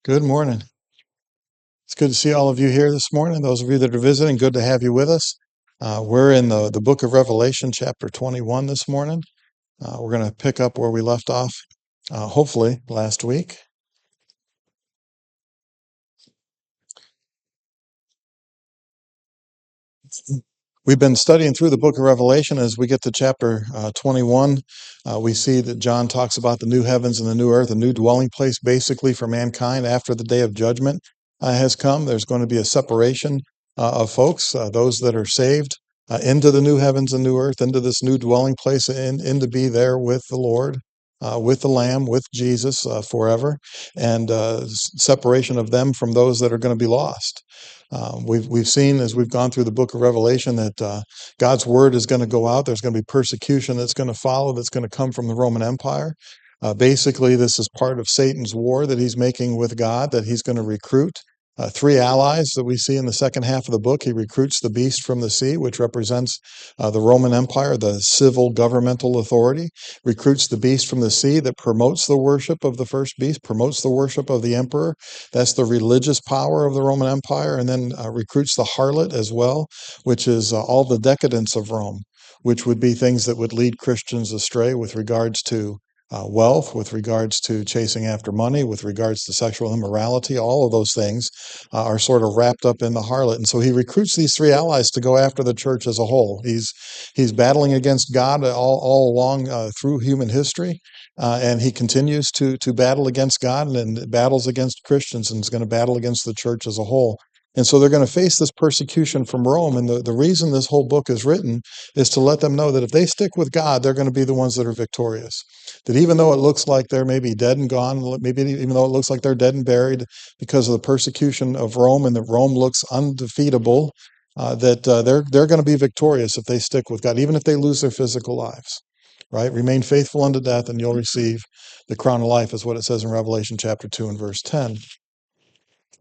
Good morning. It's good to see all of you here this morning. Those of you that are visiting, good to have you with us. We're in the book of Revelation, chapter 21 this morning. We're going to pick up where we left off, hopefully, last week. We've been studying through the book of Revelation. As we get to chapter 21, we see that John talks about the new heavens and the new earth, a new dwelling place basically for mankind after the day of judgment has come. There's going to be a separation of folks, those that are saved, into the new heavens and new earth, into this new dwelling place, and to be there with the Lord. With the Lamb, with Jesus forever, and separation of them from those that are going to be lost. We've seen as we've gone through the book of Revelation that God's word is going to go out. There's going to be persecution that's going to follow. That's going to come from the Roman Empire. Basically, this is part of Satan's war that he's making with God. That he's going to recruit three allies that we see in the second half of the book. He recruits the beast from the sea, which represents the Roman Empire, the civil governmental authority. Recruits the beast from the sea that promotes the worship of the first beast, promotes the worship of the emperor. That's the religious power of the Roman Empire, and then recruits the harlot as well, which is all the decadence of Rome, which would be things that would lead Christians astray with regards to wealth, with regards to chasing after money, with regards to sexual immorality. All of those things are sort of wrapped up in the harlot. And so he recruits these three allies to go after the church as a whole. He's battling against God all along through human history. And he continues to battle against God and battles against Christians and is going to battle against the church as a whole. And so they're going to face this persecution from Rome. And the reason this whole book is written is to let them know that if they stick with God, they're going to be the ones that are victorious. That even though it looks like they're maybe dead and gone, maybe even though it looks like they're dead and buried because of the persecution of Rome and that Rome looks undefeatable, they're going to be victorious if they stick with God, even if they lose their physical lives. Right? Remain faithful unto death, and you'll receive the crown of life, is what it says in Revelation chapter 2 and verse 10.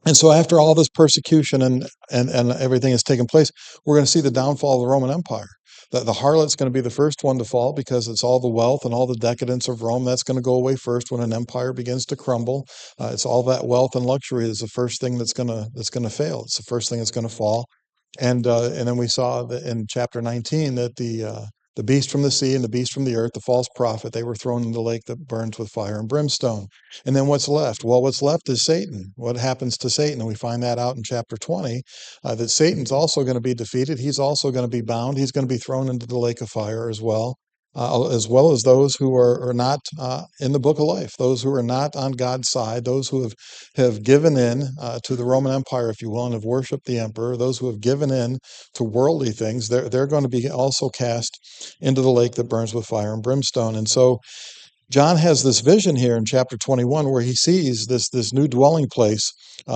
And so after all this persecution and everything has taken place, we're going to see the downfall of the Roman Empire. The harlot's going to be the first one to fall because it's all the wealth and all the decadence of Rome. That's going to go away first when an empire begins to crumble. It's all that wealth and luxury is the first thing that's going to fail. It's the first thing that's going to fall. And then we saw that in chapter 19 that the beast from the sea and the beast from the earth, the false prophet, they were thrown in the lake that burns with fire and brimstone. And then what's left? Well, what's left is Satan. What happens to Satan? And we find that out in chapter 20, that Satan's also going to be defeated. He's also going to be bound. He's going to be thrown into the lake of fire as well as those who are not in the book of life, those who are not on God's side, those who have given in to the Roman Empire, if you will, and have worshipped the emperor, those who have given in to worldly things, they're going to be also cast into the lake that burns with fire and brimstone. And so John has this vision here in chapter 21 where he sees this new dwelling place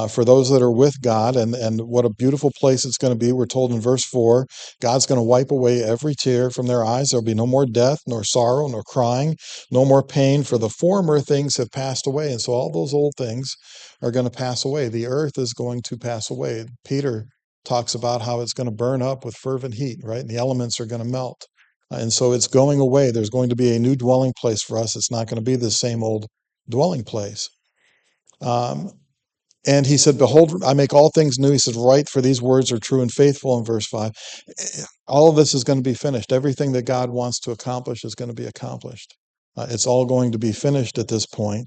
for those that are with God, and what a beautiful place it's going to be. We're told in verse 4, God's going to wipe away every tear from their eyes. There'll be no more death, nor sorrow, nor crying, no more pain, for the former things have passed away. And so all those old things are going to pass away. The earth is going to pass away. Peter talks about how it's going to burn up with fervent heat, right? And the elements are going to melt. And so it's going away. There's going to be a new dwelling place for us. It's not going to be the same old dwelling place. Um, and he said, Behold, I make all things new. He said, Write, for these words are true and faithful in verse 5. All of this is going to be finished. Everything that God wants to accomplish is going to be accomplished. It's all going to be finished at this point.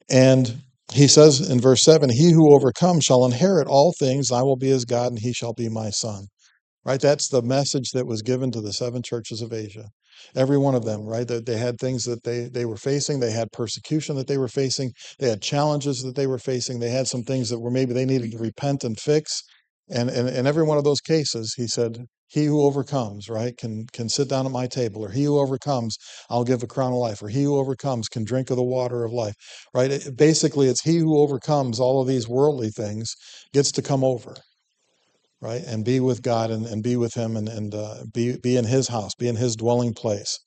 And he says in verse 7, He who overcomes shall inherit all things. I will be his God, and he shall be my son. Right? That's the message that was given to the seven churches of Asia. Every one of them, right? That they had things that they were facing. They had persecution that they were facing. They had challenges that they were facing. They had some things that were maybe they needed to repent and fix. And in every one of those cases, he said, He who overcomes, right, can sit down at my table, or he who overcomes, I'll give a crown of life, or he who overcomes can drink of the water of life. Right? Basically, it's he who overcomes all of these worldly things gets to come over, right, and be with God and be with him and be in his house, be in his dwelling place.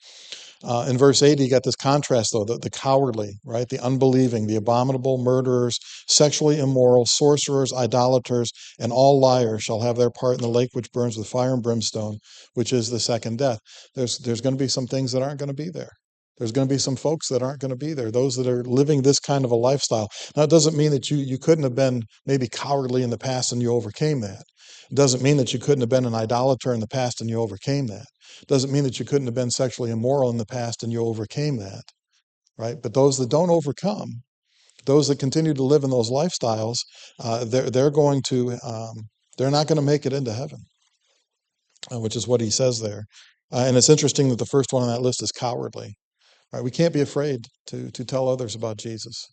In verse 8, you got this contrast, though, the cowardly, right, the unbelieving, the abominable, murderers, sexually immoral, sorcerers, idolaters, and all liars shall have their part in the lake which burns with fire and brimstone, which is the second death. There's going to be some things that aren't going to be there. There's going to be some folks that aren't going to be there, those that are living this kind of a lifestyle. Now, it doesn't mean that you couldn't have been maybe cowardly in the past and you overcame that. It doesn't mean that you couldn't have been an idolater in the past and you overcame that. It doesn't mean that you couldn't have been sexually immoral in the past and you overcame that, right? But those that don't overcome, those that continue to live in those lifestyles, they're going to they're not going to make it into heaven, which is what he says there. And it's interesting that the first one on that list is cowardly. Right? We can't be afraid to tell others about Jesus.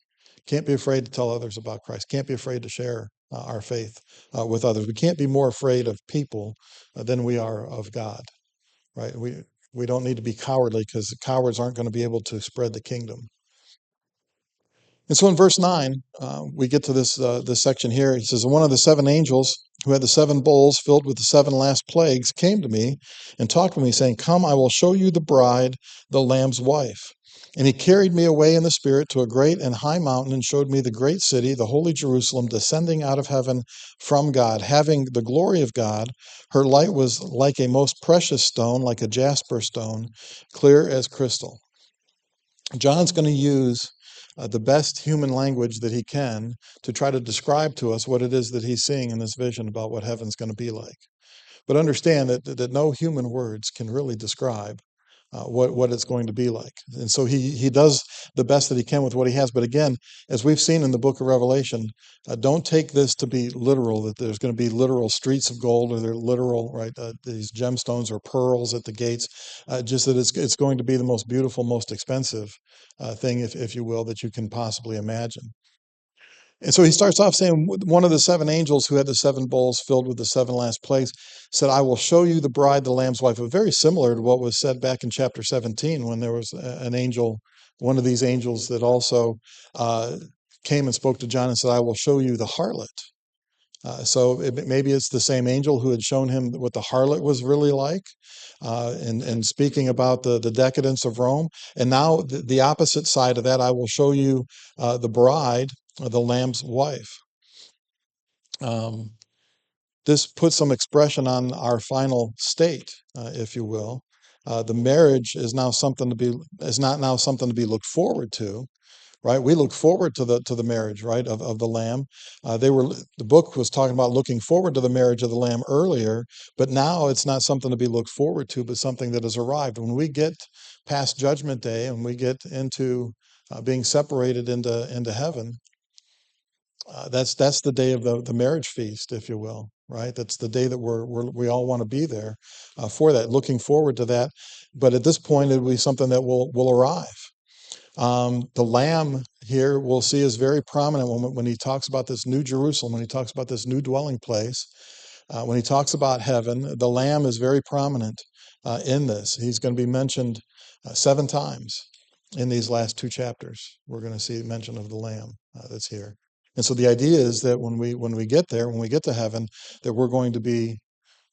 Can't be afraid to tell others about Christ. Can't be afraid to share our faith with others. We can't be more afraid of people than we are of God. Right? We don't need to be cowardly because cowards aren't going to be able to spread the kingdom. And so in verse 9, we get to this section here. He says, "And one of the seven angels who had the seven bowls filled with the seven last plagues came to me and talked with me, saying, 'Come, I will show you the bride, the Lamb's wife.' And he carried me away in the Spirit to a great and high mountain and showed me the great city, the holy Jerusalem, descending out of heaven from God, having the glory of God. Her light was like a most precious stone, like a jasper stone, clear as crystal." John's going to use the best human language that he can to try to describe to us what it is that he's seeing in this vision about what heaven's going to be like. But understand that no human words can really describe what it's going to be like. And so he does the best that he can with what he has. But again, as we've seen in the book of Revelation, don't take this to be literal, that there's going to be literal streets of gold or they're literal, right, these gemstones or pearls at the gates. Just that it's going to be the most beautiful, most expensive thing, if you will, that you can possibly imagine. And so he starts off saying, one of the seven angels who had the seven bowls filled with the seven last plagues said, "I will show you the bride, the Lamb's wife." Very similar to what was said back in chapter 17 when there was an angel, one of these angels that also uh, came and spoke to John and said, "I will show you the harlot." So maybe it's the same angel who had shown him what the harlot was really like, and speaking about the decadence of Rome. And now the opposite side of that, "I will show you the bride, the Lamb's wife." Um, this puts some expression on our final state, if you will. The marriage is now something to be is not now something to be looked forward to, right? We look forward to the marriage, right, of the Lamb. The book was talking about looking forward to the marriage of the Lamb earlier, but now it's not something to be looked forward to, but something that has arrived. When we get past Judgment Day and we get into being separated into heaven, that's the day of the marriage feast, if you will, right? That's the day that we all want to be there for that, looking forward to that. But at this point, it'll be something that will arrive. The Lamb here we'll see is very prominent when he talks about this new Jerusalem, when he talks about this new dwelling place, when he talks about heaven. The Lamb is very prominent in this. He's going to be mentioned 7 times in these last 2 chapters. We're going to see mention of the Lamb that's here. And so the idea is that when we get there, when we get to heaven, that we're going to be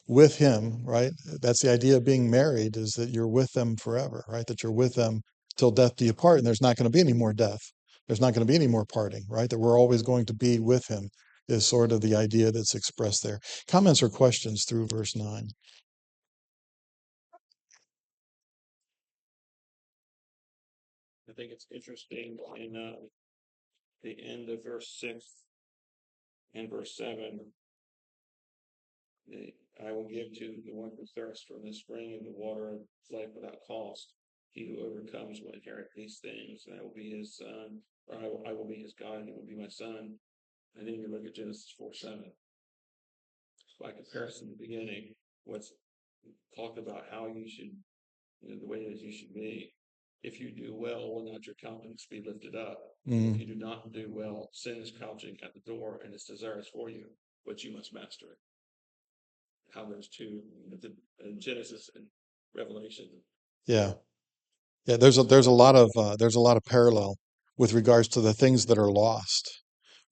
with him, right? That's the idea of being married, is that you're with them forever, right? That you're with them till death do you part, and there's not going to be any more death. There's not going to be any more parting, right? That we're always going to be with him is sort of the idea that's expressed there. Comments or questions through verse 9? I think it's interesting in the end of verse 6 and verse 7. "I will give to the one who thirsts from the spring of the water of life without cost. He who overcomes will inherit these things, and I will be his son, or I will be his God, and he will be my son." And then you look at Genesis 4:7. By comparison, in the beginning, what's talked about how you should, the way that you should be. "If you do well, will not your countenance be lifted up? If you do not do well, sin is crouching at the door, and its desires for you, but you must master it." How there's two in Genesis and Revelation. Yeah, yeah. There's a lot of parallel with regards to the things that are lost,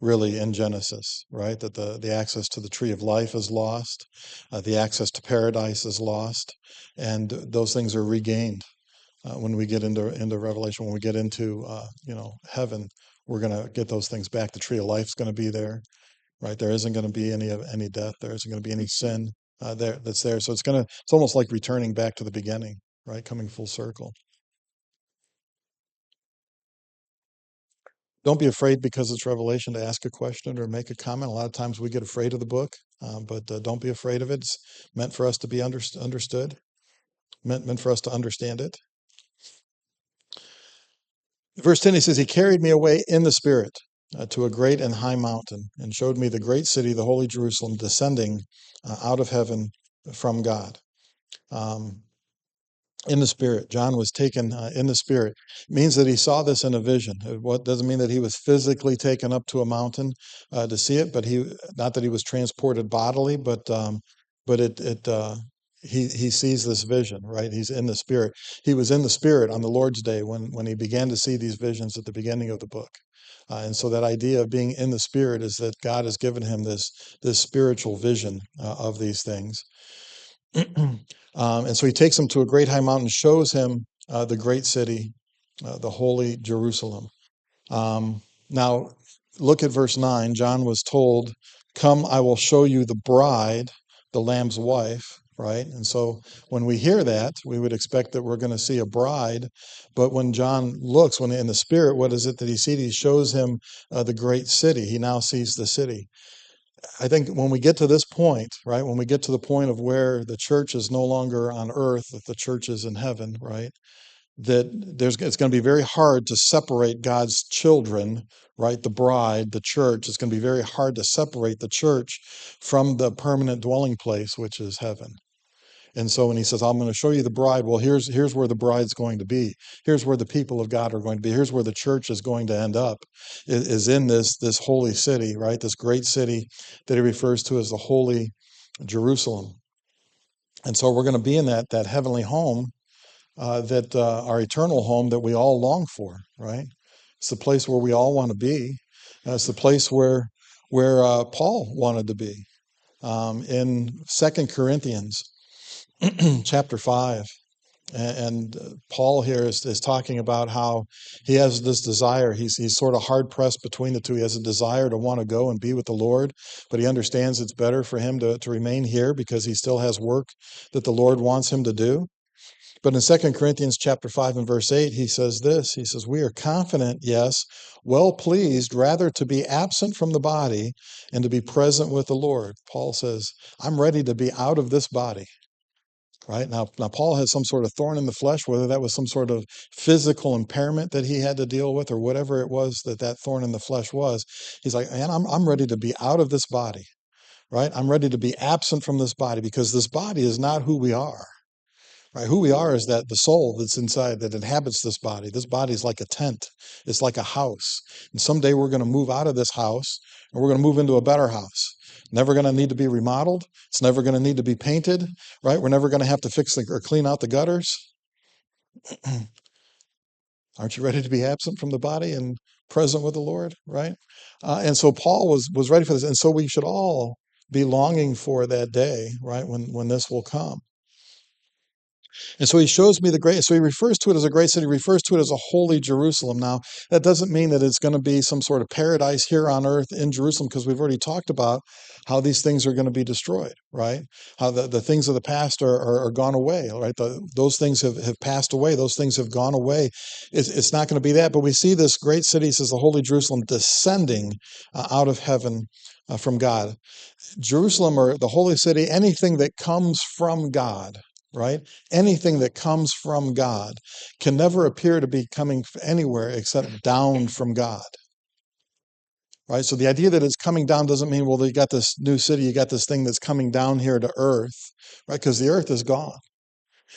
really, in Genesis, right? That the access to the tree of life is lost, the access to paradise is lost, and those things are regained when we get into Revelation. When we get into heaven, we're going to get those things back. The tree of life is going to be there, right? There isn't going to be any death. There isn't going to be any sin that's there. So it's almost like returning back to the beginning, right? Coming full circle. Don't be afraid because it's Revelation to ask a question or make a comment. A lot of times we get afraid of the book, but don't be afraid of it. It's meant for us to be understood, meant for us to understand it. Verse 10, he says, he carried me away in the spirit to a great and high mountain and showed me the great city, the holy Jerusalem, descending out of heaven from God. Um, in the spirit. John was taken in the spirit. It means that he saw this in a vision. What doesn't mean that he was physically taken up to a mountain to see it, but not that he was transported bodily, but he sees this vision, right? He's in the spirit. He was in the spirit on the Lord's day when he began to see these visions at the beginning of the book. And so that idea of being in the spirit is that God has given him this spiritual vision of these things. And so he takes him to a great high mountain, shows him the great city, the holy Jerusalem. Now, look at verse 9. John was told, come, I will show you the bride, the Lamb's wife, right? And so when we hear that, we would expect that we're going to see a bride. But when John looks, when in the spirit, what is it that he sees? He shows him the great city. He now sees the city. I think when we get to this point, right, when we get to the point of where the church is no longer on earth, that the church is in heaven, right, that it's going to be very hard to separate God's children, right, the bride, the church. It's going to be very hard to separate the church from the permanent dwelling place, which is heaven. And so when he says, I'm going to show you the bride, well, here's where the bride's going to be. Here's where the people of God are going to be. Here's where the church is going to end up, is in this holy city, right? This great city that he refers to as the holy Jerusalem. And so we're going to be in that heavenly home, our eternal home that we all long for, right? It's the place where we all want to be. It's the place where Paul wanted to be. In 2 Corinthians chapter 5. And Paul here is talking about how he has this desire. He's sort of hard pressed between the two. He has a desire to want to go and be with the Lord, but he understands it's better for him to remain here because he still has work that the Lord wants him to do. But in 2 Corinthians chapter 5 and verse 8, he says this. He says, we are confident, yes, well pleased, rather to be absent from the body and to be present with the Lord. Paul says, I'm ready to be out of this body. Right now, Paul has some sort of thorn in the flesh, whether that was some sort of physical impairment that he had to deal with, or whatever it was that thorn in the flesh was. He's like, man, I'm ready to be out of this body, right? I'm ready to be absent from this body because this body is not who we are. Right? Who we are is that the soul that's inside that inhabits this body. This body is like a tent. It's like a house. And someday we're going to move out of this house and we're going to move into a better house. Never going to need to be remodeled. It's never going to need to be painted, right? We're never going to have to fix or clean out the gutters. Aren't you ready to be absent from the body and present with the Lord, right? And so Paul was ready for this. And so we should all be longing for that day, right? When this will come. And so he shows me the great, so he refers to it as a great city, refers to it as a holy Jerusalem. Now, that doesn't mean that it's going to be some sort of paradise here on earth in Jerusalem, because we've already talked about how these things are going to be destroyed, right? How the things of the past are gone away, right? Those things have passed away. Those things have gone away. It's not going to be that. But we see this great city, says the holy Jerusalem, descending out of heaven from God. Jerusalem, or the holy city, anything that comes from God, right? Anything that comes from God can never appear to be coming anywhere except down from God, right? So the idea that it's coming down doesn't mean, well, you got this new city, you got this thing that's coming down here to earth, right? Because the earth is gone.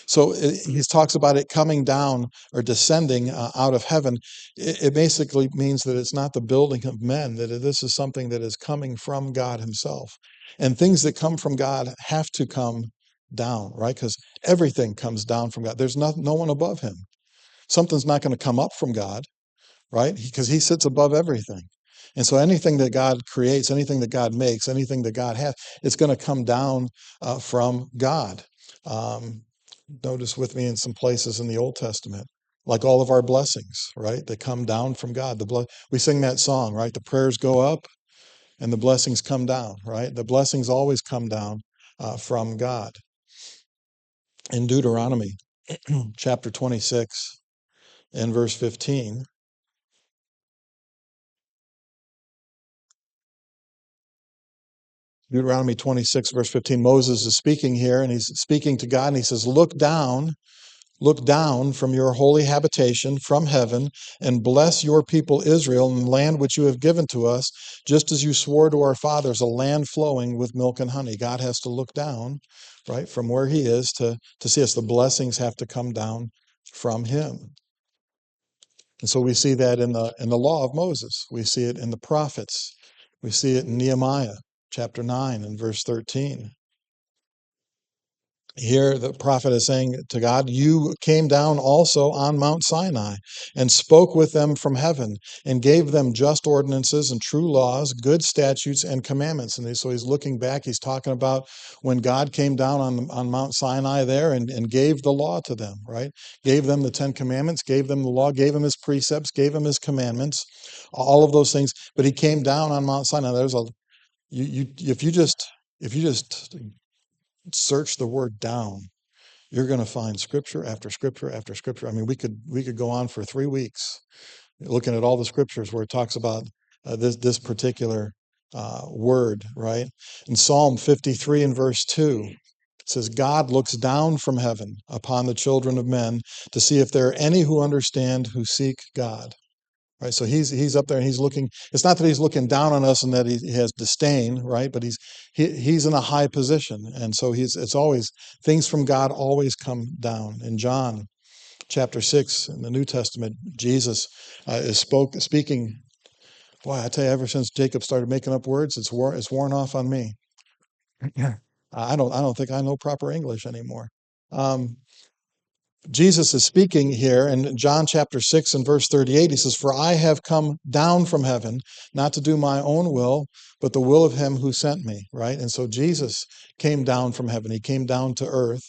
So he talks about it coming down or descending out of heaven. It basically means that it's not the building of men, that this is something that is coming from God himself. And things that come from God have to come down, right? Because everything comes down from God. There's no one above him. Something's not going to come up from God, right? Because he sits above everything. And so anything that God creates, anything that God makes, anything that God has, it's going to come down from God. Um, Notice with me in some places in the Old Testament, like all of our blessings, right? They come down from God. We sing that song, right? The prayers go up and the blessings come down, right? The blessings always come down from God. In Deuteronomy chapter 26 and verse 15, Deuteronomy 26, verse 15, Moses is speaking here, and he's speaking to God, and he says, look down from your holy habitation from heaven, and bless your people Israel and the land which you have given to us, just as you swore to our fathers, a land flowing with milk and honey. God has to look down, right, from where he is to see us. The blessings have to come down from him. And so we see that in the law of Moses. We see it in the prophets. We see it in Nehemiah chapter 9 and verse 13. Here, the prophet is saying to God, you came down also on Mount Sinai and spoke with them from heaven and gave them just ordinances and true laws, good statutes and commandments. And so he's looking back, he's talking about when God came down on Mount Sinai there and gave the law to them, right? Gave them the 10 Commandments, gave them the law, gave them his precepts, gave them his commandments, all of those things. But he came down on Mount Sinai. If you just search the word down, you're going to find scripture after scripture after scripture. I mean, we could go on for 3 weeks looking at all the scriptures where it talks about this particular word, right? In Psalm 53 and verse 2, it says, God looks down from heaven upon the children of men to see if there are any who understand, who seek God. Right, so he's up there and he's looking. It's not that he's looking down on us and that he has disdain, right? But he's in a high position, and so it's always things from God always come down. In John chapter 6 in the New Testament, Jesus is speaking. Boy, I tell you, ever since Jacob started making up words, it's worn off on me. I don't think I know proper English anymore. Um, Jesus is speaking here in John chapter 6 and verse 38. He says, for I have come down from heaven, not to do my own will, but the will of him who sent me, right? And so Jesus came down from heaven. He came down to earth.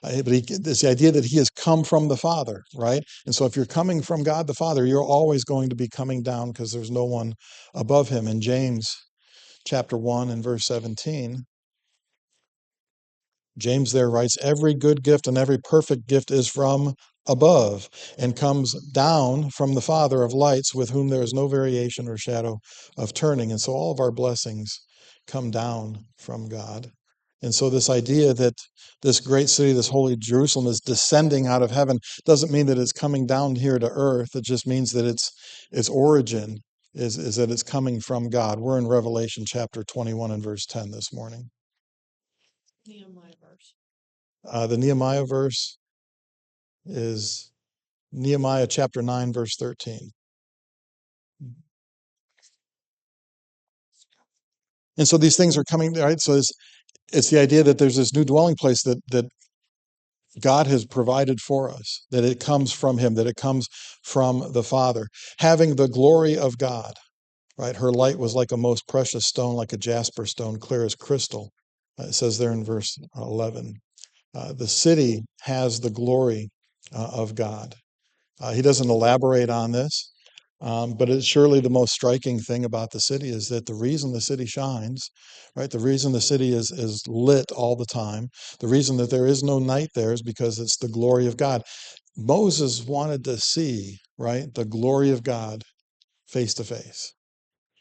But it's the idea that he has come from the Father, right? And so if you're coming from God the Father, you're always going to be coming down because there's no one above him. In James chapter 1 and verse 17, James there writes, every good gift and every perfect gift is from above and comes down from the Father of lights, with whom there is no variation or shadow of turning. And so all of our blessings come down from God. And so this idea that this great city, this holy Jerusalem, is descending out of heaven doesn't mean that it's coming down here to earth. It just means that its origin is that it's coming from God. We're in Revelation chapter 21 and verse 10 this morning. Nehemiah verse. The Nehemiah verse is Nehemiah chapter 9, verse 13. And so these things are coming, right? So it's the idea that there's this new dwelling place that God has provided for us, that it comes from him, that it comes from the Father, having the glory of God, right? Her light was like a most precious stone, like a jasper stone, clear as crystal. It says there in verse 11. The city has the glory of God. He doesn't elaborate on this, but it's surely the most striking thing about the city is that the reason the city shines, right? The reason the city is lit all the time, the reason that there is no night there is because it's the glory of God. Moses wanted to see, right, the glory of God face to face.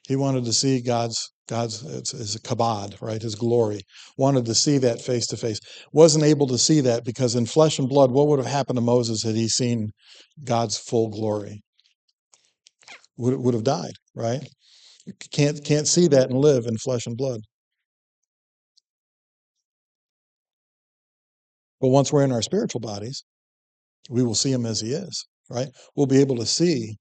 He wanted to see God's it's a kabod, right? His glory. Wanted to see that face to face. Wasn't able to see that because in flesh and blood, what would have happened to Moses had he seen God's full glory? Would have died, right? You can't see that and live in flesh and blood. But once we're in our spiritual bodies, we will see him as he is, right? We'll be able to see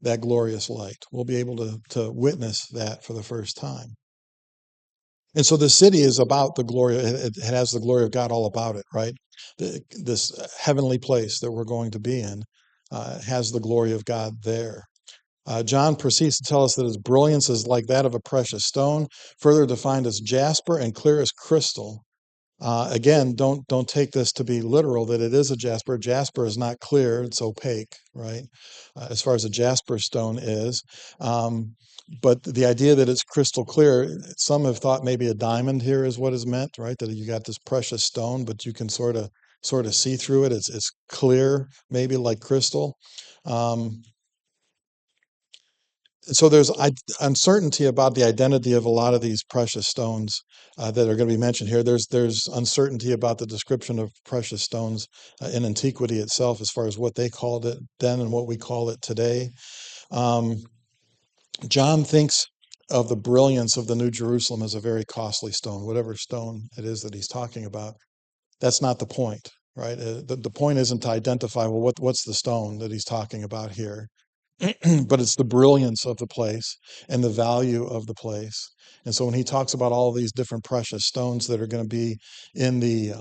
that glorious light. We'll be able to witness that for the first time. And so the city is about the glory. It has the glory of God all about it, right? This heavenly place that we're going to be in has the glory of God there. John proceeds to tell us that its brilliance is like that of a precious stone, further defined as jasper and clear as crystal. Again, don't take this to be literal that it is a jasper. Jasper is not clear; it's opaque, right? As far as a jasper stone is, but the idea that it's crystal clear, some have thought maybe a diamond here is what is meant, right? That you got this precious stone, but you can sort of see through it. It's clear, maybe like crystal. Um, So there's uncertainty about the identity of a lot of these precious stones that are going to be mentioned here. There's uncertainty about the description of precious stones in antiquity itself, as far as what they called it then and what we call it today. Um, John thinks of the brilliance of the New Jerusalem as a very costly stone, whatever stone it is that he's talking about. That's not the point, right? The point isn't to identify, well, what's the stone that he's talking about here? But it's the brilliance of the place and the value of the place. And so when he talks about all these different precious stones that are going to be in the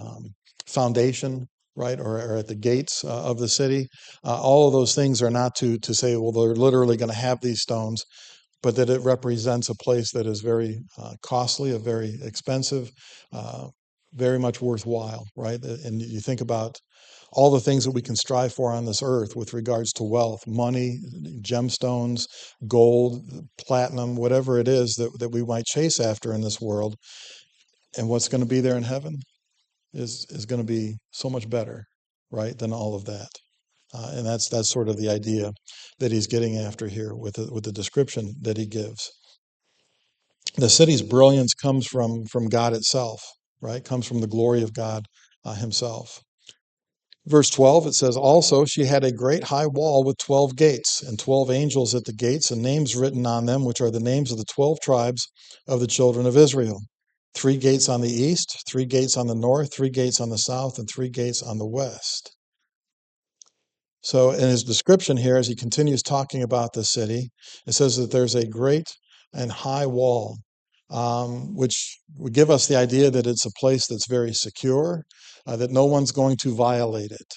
foundation, right, or at the gates of the city, all of those things are not to say, well, they're literally going to have these stones, but that it represents a place that is very costly, very expensive, uh, very much worthwhile, right? And you think about all the things that we can strive for on this earth with regards to wealth, money, gemstones, gold, platinum, whatever it is that we might chase after in this world. And what's going to be there in heaven is going to be so much better, right, than all of that. And that's sort of the idea that he's getting after here with the description that he gives. The city's brilliance comes from God itself, right? Comes from the glory of God himself. Verse 12, it says, also she had a great high wall with 12 gates, and 12 angels at the gates, and names written on them, which are the names of the 12 tribes of the children of Israel. 3 gates on the east, 3 gates on the north, 3 gates on the south, and 3 gates on the west. So in his description here, as he continues talking about the city, it says that there's a great and high wall, which would give us the idea that it's a place that's very secure, that no one's going to violate it.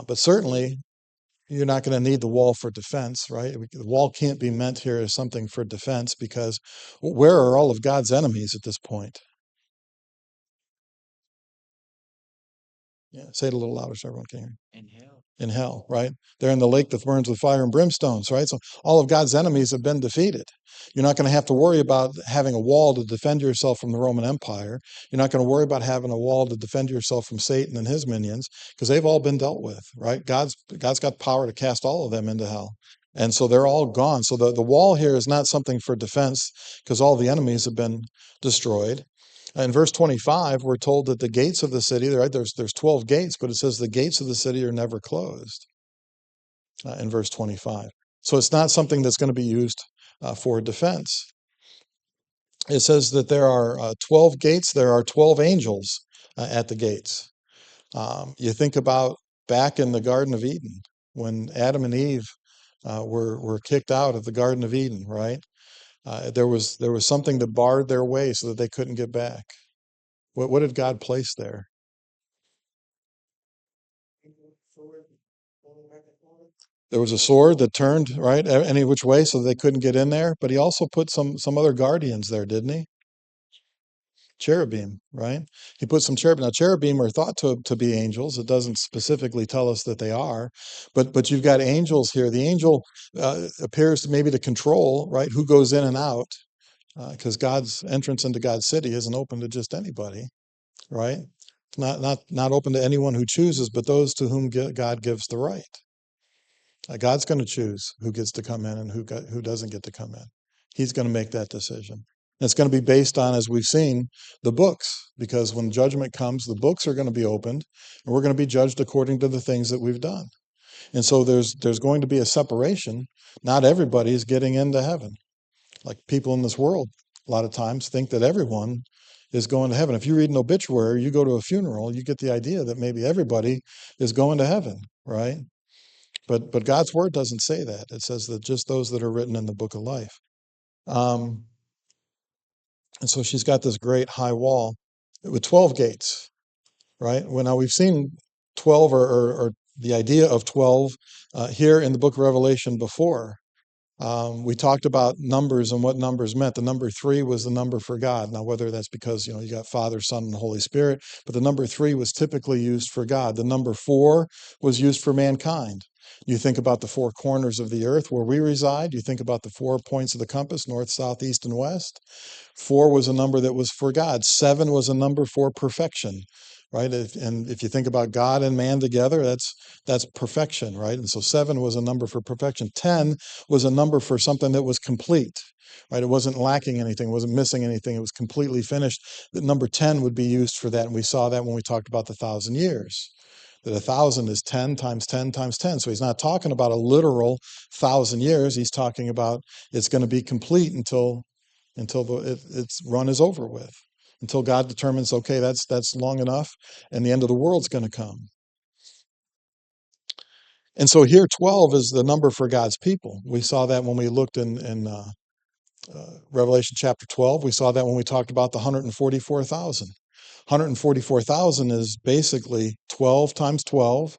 But certainly, you're not going to need the wall for defense, right? The wall can't be meant here as something for defense, because where are all of God's enemies at this point? Yeah, say it a little louder so everyone can hear. In hell. In hell, right? They're in the lake that burns with fire and brimstones, right? So all of God's enemies have been defeated. You're not going to have to worry about having a wall to defend yourself from the Roman Empire. You're not going to worry about having a wall to defend yourself from Satan and his minions, because they've all been dealt with, right? God's got power to cast all of them into hell. And so they're all gone. So the wall here is not something for defense, because all the enemies have been destroyed. In verse 25, we're told that the gates of the city, right, there's 12 gates, but it says the gates of the city are never closed in verse 25. So it's not something that's going to be used for defense. It says that there are 12 gates, there are 12 angels at the gates. You think about back in the Garden of Eden, when Adam and Eve were kicked out of the Garden of Eden, right? There was something that barred their way so that they couldn't get back. What did God place there? There was a sword that turned, right, any which way so they couldn't get in there. But he also put some other guardians there, didn't he? Cherubim, right? He put some cherubim. Now, cherubim are thought to be angels. It doesn't specifically tell us that they are, but you've got angels here. The angel appears maybe to control, right, who goes in and out, because God's entrance into God's city isn't open to just anybody, right? Not open to anyone who chooses, but those to whom God gives the right. God's going to choose who gets to come in and who doesn't get to come in. He's going to make that decision. And it's going to be based on, as we've seen, the books, because when judgment comes, the books are going to be opened, and we're going to be judged according to the things that we've done. And so there's going to be a separation. Not everybody is getting into heaven. Like people in this world, a lot of times think that everyone is going to heaven. If you read an obituary, you go to a funeral, you get the idea that maybe everybody is going to heaven, right? But God's word doesn't say that. It says that just those that are written in the book of life. And so she's got this great high wall with 12 gates, right? Well, now we've seen 12 or the idea of 12 here in the book of Revelation before. We talked about numbers and what numbers meant. The number 3 was the number for God. Now, whether that's because, you got Father, Son, and Holy Spirit, but the number 3 was typically used for God. The number 4 was used for mankind. You think about the 4 corners of the earth where we reside. You think about the 4 points of the compass, north, south, east, and west. 4 was a number that was for God. 7 was a number for perfection, right? And if you think about God and man together, that's perfection, right? And so 7 was a number for perfection. 10 was a number for something that was complete, right? It wasn't lacking anything, it wasn't missing anything, it was completely finished. The number 10 would be used for that, and we saw that when we talked about the 1,000 years. That 1,000 is 10 times 10 times 10. So he's not talking about a literal 1,000 years. He's talking about it's going to be complete until its run is over with, until God determines, okay, that's long enough, and the end of the world's going to come. And so here, 12 is the number for God's people. We saw that when we looked in Revelation chapter 12. We saw that when we talked about the 144,000. 144,000 is basically 12 times 12.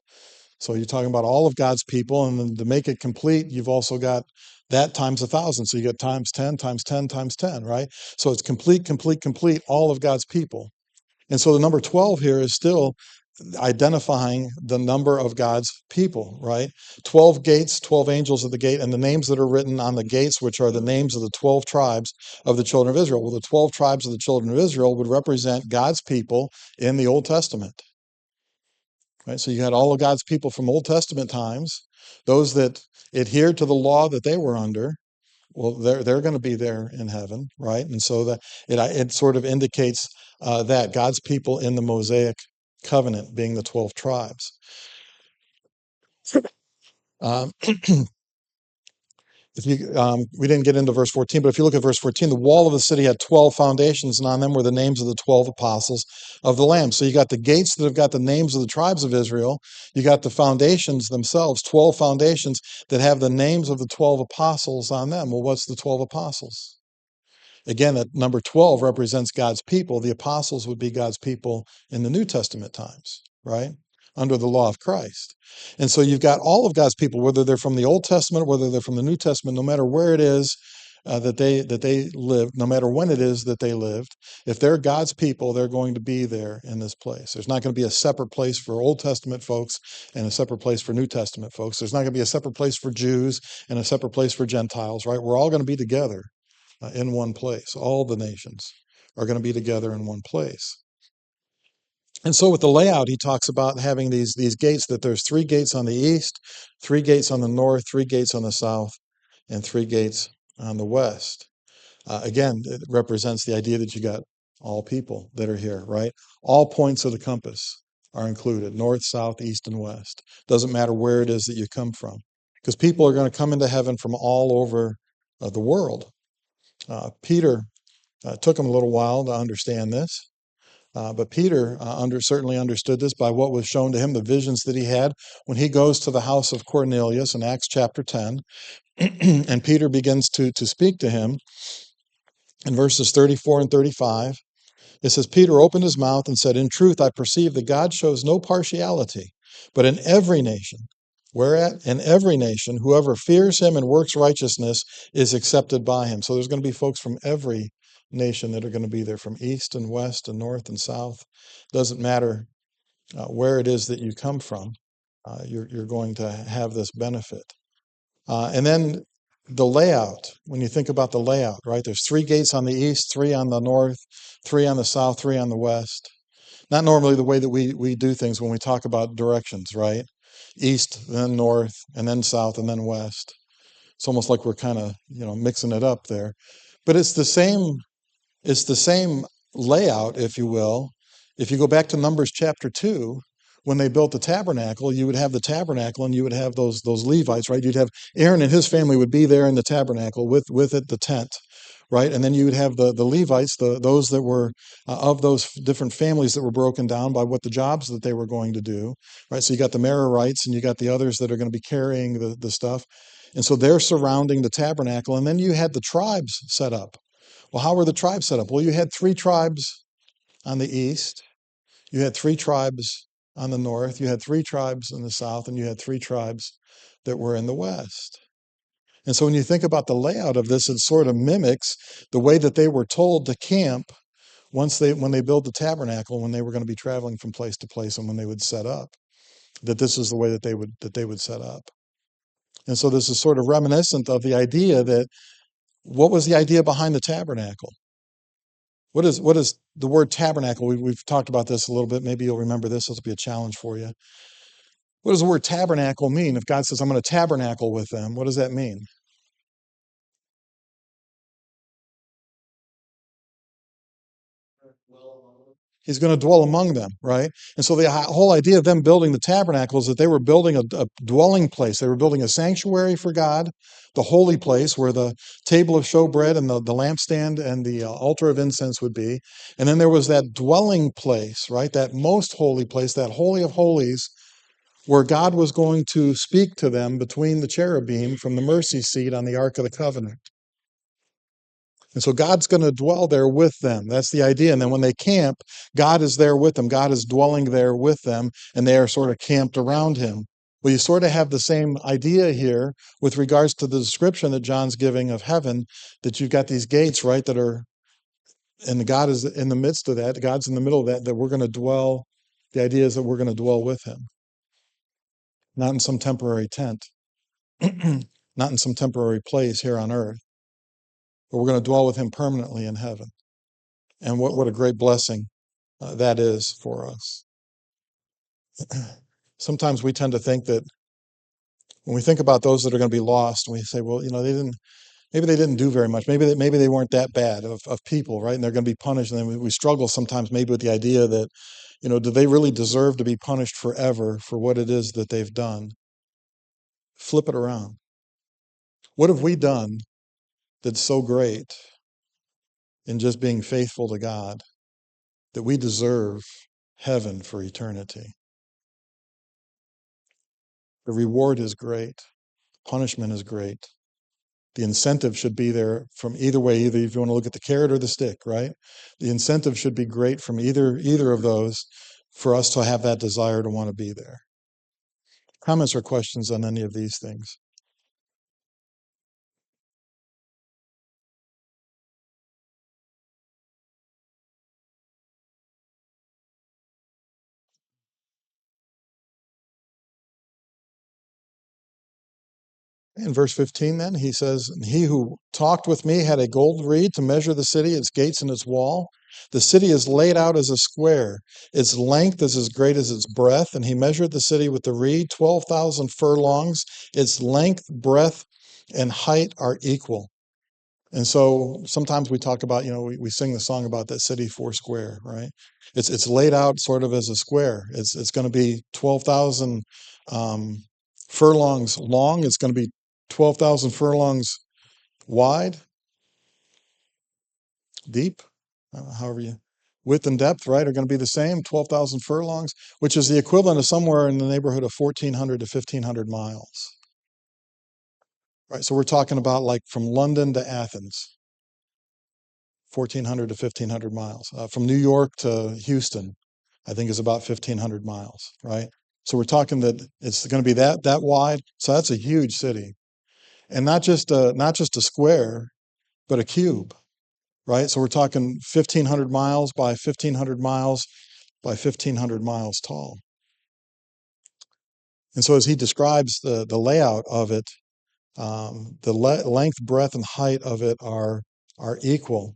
So you're talking about all of God's people, and then to make it complete, you've also got that times 1,000. So you get times 10 times 10 times 10, right? So it's complete, complete, complete, all of God's people. And so the number 12 here is still identifying the number of God's people, right? 12 gates, 12 angels at the gate, and the names that are written on the gates, which are the names of the 12 tribes of the children of Israel. Well, the 12 tribes of the children of Israel would represent God's people in the Old Testament. Right? So you had all of God's people from Old Testament times, those that adhered to the law that they were under. Well, they're going to be there in heaven, right? And so that it sort of indicates that God's people in the Mosaic covenant being the 12 tribes. Um, we didn't get into verse 14, but if you look at verse 14, the wall of the city had 12 foundations, and on them were the names of the 12 apostles of the Lamb. So you got the gates that have got the names of the tribes of Israel. You got the foundations themselves, 12 foundations that have the names of the 12 apostles on them. Well, what's the 12 apostles? Again, that number 12 represents God's people. The apostles would be God's people in the New Testament times, right? Under the law of Christ. And so you've got all of God's people, whether they're from the Old Testament, whether they're from the New Testament, no matter where it is that they lived, no matter when it is that they lived, if they're God's people, they're going to be there in this place. There's not going to be a separate place for Old Testament folks and a separate place for New Testament folks. There's not going to be a separate place for Jews and a separate place for Gentiles, right? We're all going to be together in one place. All the nations are going to be together in one place. And so with the layout, he talks about having these gates, that there's 3 gates on the east, 3 gates on the north, 3 gates on the south, and 3 gates on the west. Again, it represents the idea that you got all people that are here, right? All points of the compass are included, north, south, east, and west. Doesn't matter where it is that you come from, because people are going to come into heaven from all over the world. Peter took him a little while to understand this. But Peter certainly understood this by what was shown to him, the visions that he had when he goes to the house of Cornelius in Acts chapter 10. And Peter begins to speak to him in verses 34 and 35. It says, Peter opened his mouth and said, in truth, I perceive that God shows no partiality, but in every nation, whereat in every nation, whoever fears him and works righteousness is accepted by him. So there's going to be folks from every nation that are going to be there, from east and west and north and south. Doesn't matter where it is that you come from, you're going to have this benefit. And then the layout, when you think about the layout, right? There's 3 gates on the east, 3 on the north, 3 on the south, 3 on the west. Not normally the way that we do things when we talk about directions, right? East, then north, and then south, and then west. It's almost like we're kind of, mixing it up there. But it's the same layout, if you will. If you go back to Numbers chapter 2, when they built the tabernacle, you would have the tabernacle and you would have those Levites, right? You'd have Aaron and his family would be there in the tabernacle with it, the tent, right? And then you would have the Levites, those that were of those different families that were broken down by what the jobs that they were going to do, right? So you got the Merarites and you got the others that are going to be carrying the stuff. And so they're surrounding the tabernacle. And then you had the tribes set up. Well, how were the tribes set up? Well, you had 3 tribes on the east. You had 3 tribes on the north, you had 3 tribes in the south, and you had 3 tribes that were in the west. And so when you think about the layout of this, it sort of mimics the way that they were told to camp when they built the tabernacle, when they were going to be traveling from place to place, and when they would set up, that this is the way that they would set up. And so this is sort of reminiscent of the idea that, what was the idea behind the tabernacle? What is the word tabernacle? We've talked about this a little bit. Maybe you'll remember this. This will be a challenge for you. What does the word tabernacle mean? If God says, I'm going to tabernacle with them, what does that mean? He's going to dwell among them, right? And so the whole idea of them building the tabernacle is that they were building a dwelling place. They were building a sanctuary for God, the holy place where the table of showbread and the lampstand and the altar of incense would be. And then there was that dwelling place, right? That most holy place, that holy of holies, where God was going to speak to them between the cherubim from the mercy seat on the Ark of the Covenant. And so God's going to dwell there with them. That's the idea. And then when they camp, God is there with them. God is dwelling there with them, and they are sort of camped around him. Well, you sort of have the same idea here with regards to the description that John's giving of heaven, that you've got these gates, right, that are, and God is in the midst of that. God's in the middle of that, that we're going to dwell. The idea is that we're going to dwell with him, not in some temporary tent, not in some temporary place here on earth, but we're going to dwell with him permanently in heaven. And what a great blessing that is for us. Sometimes we tend to think that when we think about those that are going to be lost, we say, well, maybe they didn't do very much. Maybe they weren't that bad of people, right? And they're going to be punished. And then we struggle sometimes maybe with the idea that, do they really deserve to be punished forever for what it is that they've done? Flip it around. What have we done that's so great in just being faithful to God that we deserve heaven for eternity? The reward is great. Punishment is great. The incentive should be there from either way, either if you want to look at the carrot or the stick, right? The incentive should be great from either of those for us to have that desire to want to be there. Comments or questions on any of these things? In verse 15, then, he says, he who talked with me had a gold reed to measure the city, its gates and its wall. The city is laid out as a square. Its length is as great as its breadth. And he measured the city with the reed, 12,000 furlongs. Its length, breadth, and height are equal. And so sometimes we talk about, we sing the song about that city four square, right? It's laid out sort of as a square. It's going to be 12,000 furlongs long. It's going to be 12,000 furlongs wide, deep, however you, width and depth, right, are going to be the same, 12,000 furlongs, which is the equivalent of somewhere in the neighborhood of 1,400 to 1,500 miles. Right, so we're talking about like from London to Athens, 1,400 to 1,500 miles. From New York to Houston, I think is about 1,500 miles, right? So we're talking that it's going to be that wide. So that's a huge city, and not just a square, but a cube, right? So we're talking 1,500 miles by 1,500 miles by 1,500 miles tall. And so as he describes the layout of it, the length, breadth, and height of it are equal.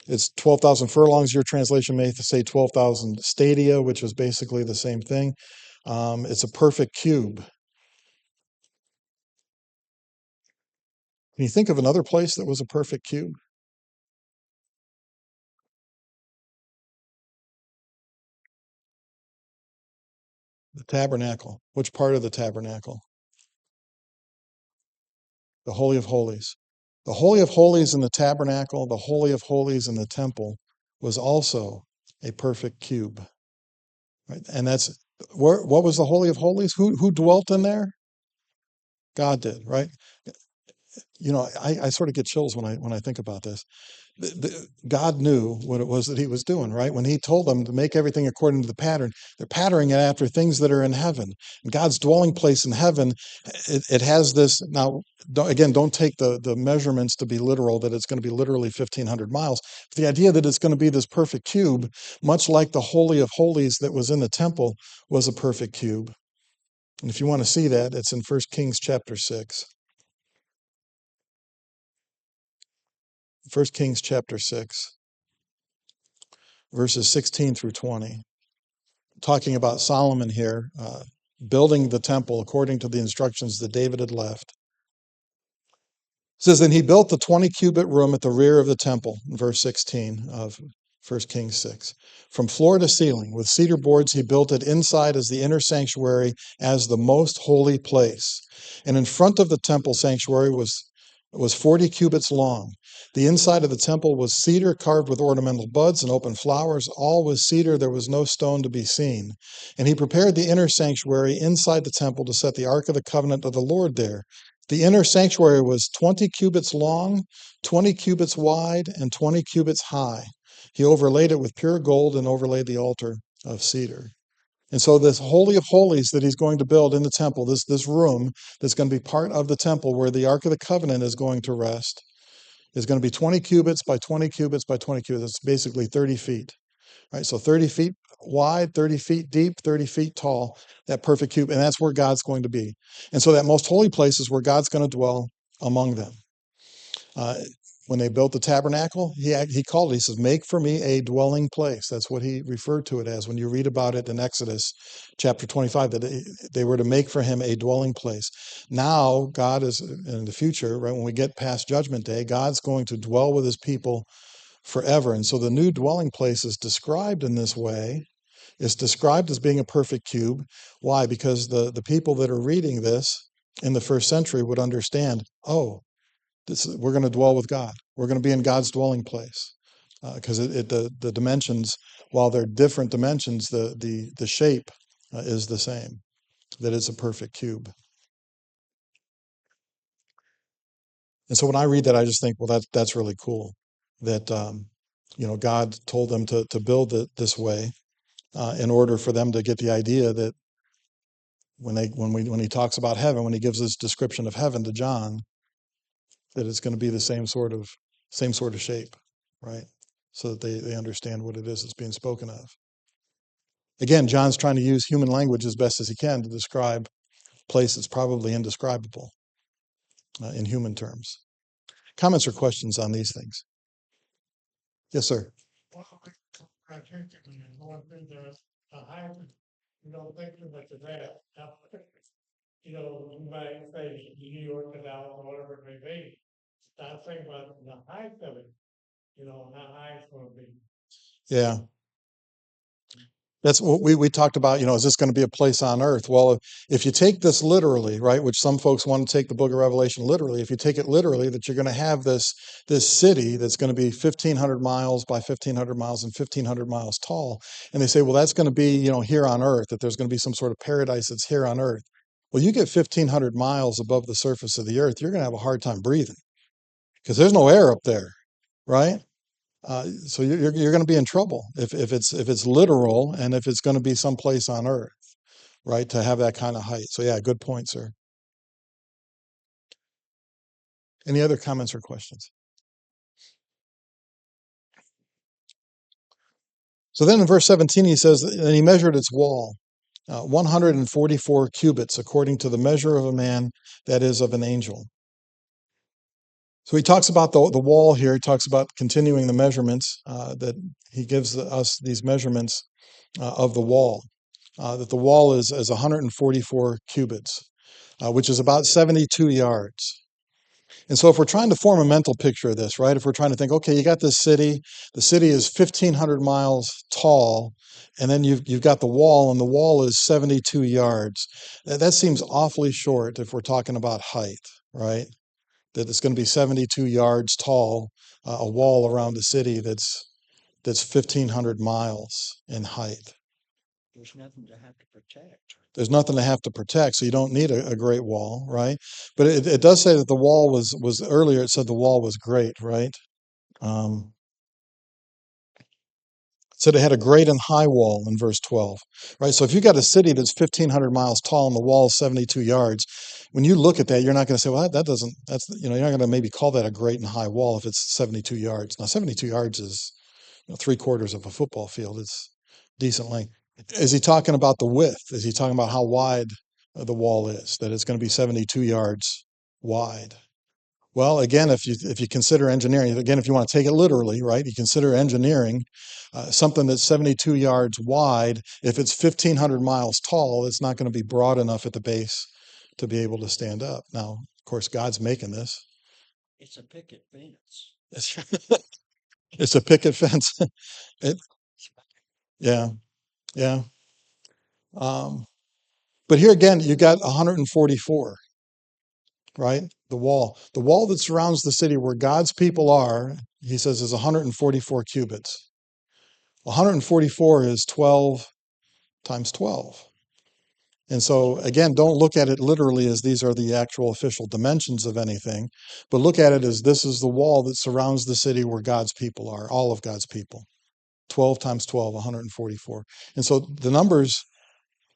It's 12,000 furlongs. Your translation may say 12,000 stadia, which is basically the same thing. It's a perfect cube. Can you think of another place that was a perfect cube? The tabernacle. Which part of the tabernacle? The Holy of Holies. The Holy of Holies in the tabernacle, the Holy of Holies in the temple was also a perfect cube. Right? And that's what was the Holy of Holies? Who dwelt in there? God did, right? I sort of get chills when I think about this. God knew what it was that he was doing, right? When he told them to make everything according to the pattern, they're patterning it after things that are in heaven. And God's dwelling place in heaven, it has this. Now, don't take the measurements to be literal, that it's going to be literally 1,500 miles. But the idea that it's going to be this perfect cube, much like the Holy of Holies that was in the temple, was a perfect cube. And if you want to see that, it's in 1 Kings chapter 6. 1 Kings chapter 6, verses 16 through 20. Talking about Solomon here, building the temple according to the instructions that David had left. It says, and he built the 20-cubit room at the rear of the temple, in verse 16 of 1 Kings 6. From floor to ceiling, with cedar boards, he built it inside as the inner sanctuary, as the most holy place. And in front of the temple sanctuary was 40 cubits long. The inside of the temple was cedar carved with ornamental buds and open flowers. All was cedar. There was no stone to be seen. And he prepared the inner sanctuary inside the temple to set the Ark of the Covenant of the Lord there. The inner sanctuary was 20 cubits long, 20 cubits wide, and 20 cubits high. He overlaid it with pure gold and overlaid the altar of cedar. And so this Holy of Holies that he's going to build in the temple, this room that's going to be part of the temple where the Ark of the Covenant is going to rest, is going to be 20 cubits by 20 cubits by 20 cubits. It's basically 30 feet. Right? So 30 feet wide, 30 feet deep, 30 feet tall, that perfect cube. And that's where God's going to be. And so that most holy place is where God's going to dwell among them. When they built the tabernacle, he called it, he says, make for me a dwelling place. That's what he referred to it as when you read about it in Exodus chapter 25, that they were to make for him a dwelling place. Now, God is in the future, right, when we get past Judgment Day, God's going to dwell with his people forever. And so the new dwelling place is described in this way. It's described as being a perfect cube. Why? Because the people that are reading this in the first century would understand, oh, we're going to dwell with God. We're going to be in God's dwelling place. Because the dimensions, while they're different dimensions, the shape is the same, that it's a perfect cube. And so when I read that, I just think, well, that's really cool. That God told them to build it this way in order for them to get the idea that when he talks about heaven, when he gives this description of heaven to John, that it's going to be the same sort of shape, right? So that they understand what it is that's being spoken of. Again, John's trying to use human language as best as he can to describe a place that's probably indescribable in human terms. Comments or questions on these things? Yes, sir. Well, I think that when you're going through the height, you don't think too much of that. You might say New York and Dallas or whatever it may be. Start thinking about the height of it, how high it's going to be. Yeah. That's what we talked about, is this going to be a place on earth? Well, if you take this literally, right, which some folks want to take the book of Revelation literally, if you take it literally, that you're going to have this city that's going to be 1,500 miles by 1,500 miles and 1,500 miles tall. And they say, well, that's going to be, here on earth, that there's going to be some sort of paradise that's here on earth. Well, you get 1,500 miles above the surface of the earth, you're going to have a hard time breathing because there's no air up there, right? So you're going to be in trouble if it's literal and if it's going to be someplace on earth, right? To have that kind of height. So yeah, good point, sir. Any other comments or questions? So then in verse 17 he says, and he measured its wall, 144 cubits according to the measure of a man, that is of an angel. So he talks about the wall here. He talks about continuing the measurements that he gives us these measurements of the wall. That the wall is 144 cubits, which is about 72 yards. And so if we're trying to form a mental picture of this, right, if we're trying to think, okay, you got this city, the city is 1,500 miles tall, and then you've got the wall, and the wall is 72 yards. That seems awfully short if we're talking about height, right? That it's going to be 72 yards tall, a wall around the city that's 1,500 miles in height. There's nothing to have to protect. There's nothing to have to protect, so you don't need a great wall, right? But it does say that the wall was earlier. It said the wall was great, right? It said it had a great and high wall in verse 12, right? So if you got a city that's 1,500 miles tall and the wall is 72 yards, when you look at that, you're not going to say, well, that's you're not going to maybe call that a great and high wall if it's 72 yards. Now, 72 yards is 3/4 of a football field. It's decent length. Is he talking about the width? Is he talking about how wide the wall is? That it's going to be 72 yards wide? Well, again, if you consider engineering, again, if you want to take it literally, right, you consider engineering something that's 72 yards wide. If it's 1,500 miles tall, it's not going to be broad enough at the base to be able to stand up. Now, of course, God's making this. It's a picket fence. It's a picket fence. It, yeah, yeah. But here again, you got 144, right? The wall that surrounds the city where God's people are, he says, is 144 cubits. 144 is 12 times 12. And so, again, don't look at it literally as these are the actual official dimensions of anything, but look at it as this is the wall that surrounds the city where God's people are, all of God's people. 12 times 12, 144. And so the numbers,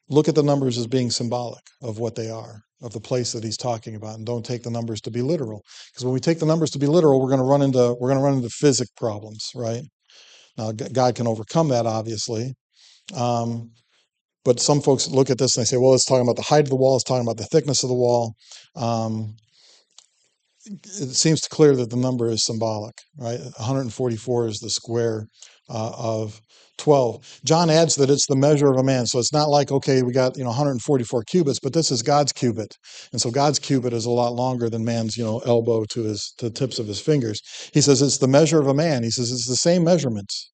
look at the numbers as being symbolic of what they are, of the place that he's talking about, and don't take the numbers to be literal. Because when we take the numbers to be literal, we're going to run into physics problems, right? Now, God can overcome that, obviously. But some folks look at this and they say, well, it's talking about the height of the wall, it's talking about the thickness of the wall. It seems clear that the number is symbolic, right? 144 is the square of 12. John adds that it's the measure of a man. So it's not like, okay, we got 144 cubits, but this is God's cubit. And so God's cubit is a lot longer than man's elbow to the tips of his fingers. He says it's the measure of a man. He says it's the same measurements,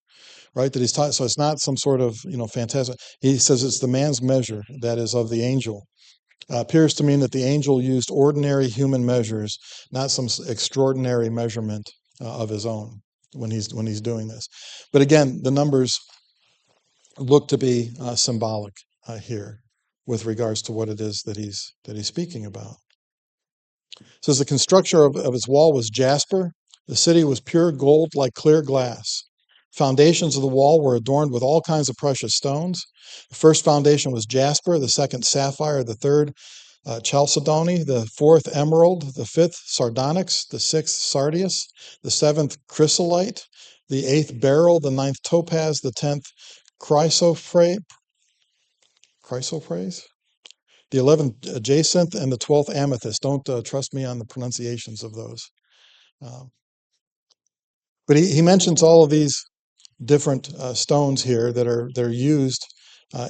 right, that he's taught. So it's not some sort of fantastic. He says it's the man's measure, that is of the angel. Appears to mean that the angel used ordinary human measures, not some extraordinary measurement of his own when he's doing this. But again, the numbers look to be symbolic here with regards to what it is that he's speaking about. It says the construction of its wall was jasper. The city was pure gold like clear glass. Foundations of the wall were adorned with all kinds of precious stones. The first foundation was jasper, the second sapphire, the third chalcedony, the fourth emerald, the fifth sardonyx, the sixth sardius, the seventh chrysolite, the eighth beryl, the ninth topaz, the 10th chrysoprase, the 11th jacinth, and the 12th amethyst. Don't trust me on the pronunciations of those. But he mentions all of these different stones here that are used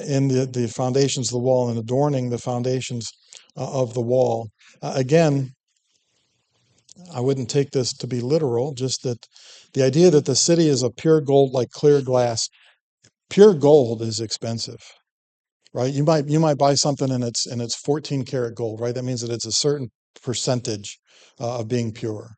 in the foundations of the wall and adorning the foundations of the wall. Again, I wouldn't take this to be literal, just that the idea that the city is of pure gold like clear glass. Pure gold is expensive, right? You might buy something and it's 14 karat gold, right? That means that it's a certain percentage of being pure.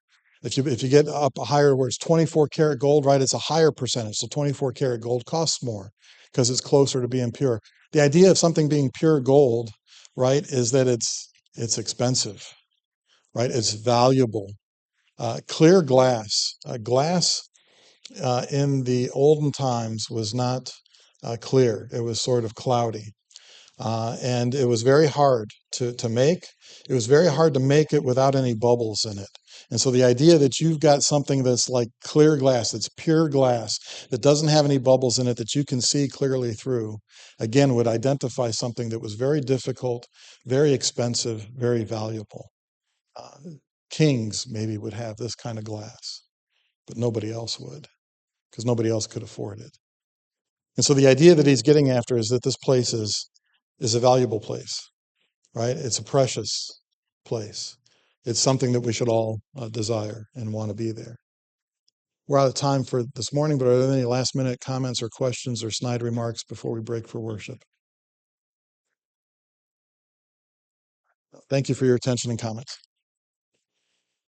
If you get up higher where it's 24 karat gold, right, it's a higher percentage. So 24 karat gold costs more because it's closer to being pure. The idea of something being pure gold, right, is that it's expensive, right? It's valuable. Clear glass. Glass in the olden times was not clear. It was sort of cloudy. And it was very hard to make. It was very hard to make it without any bubbles in it. And so the idea that you've got something that's like clear glass, that's pure glass, that doesn't have any bubbles in it, that you can see clearly through, again, would identify something that was very difficult, very expensive, very valuable. Kings maybe would have this kind of glass, but nobody else would, because nobody else could afford it. And so the idea that he's getting after is that this place is a valuable place, right? It's a precious place. It's something that we should all desire and want to be there. We're out of time for this morning, but are there any last minute comments or questions or snide remarks before we break for worship? Thank you for your attention and comments.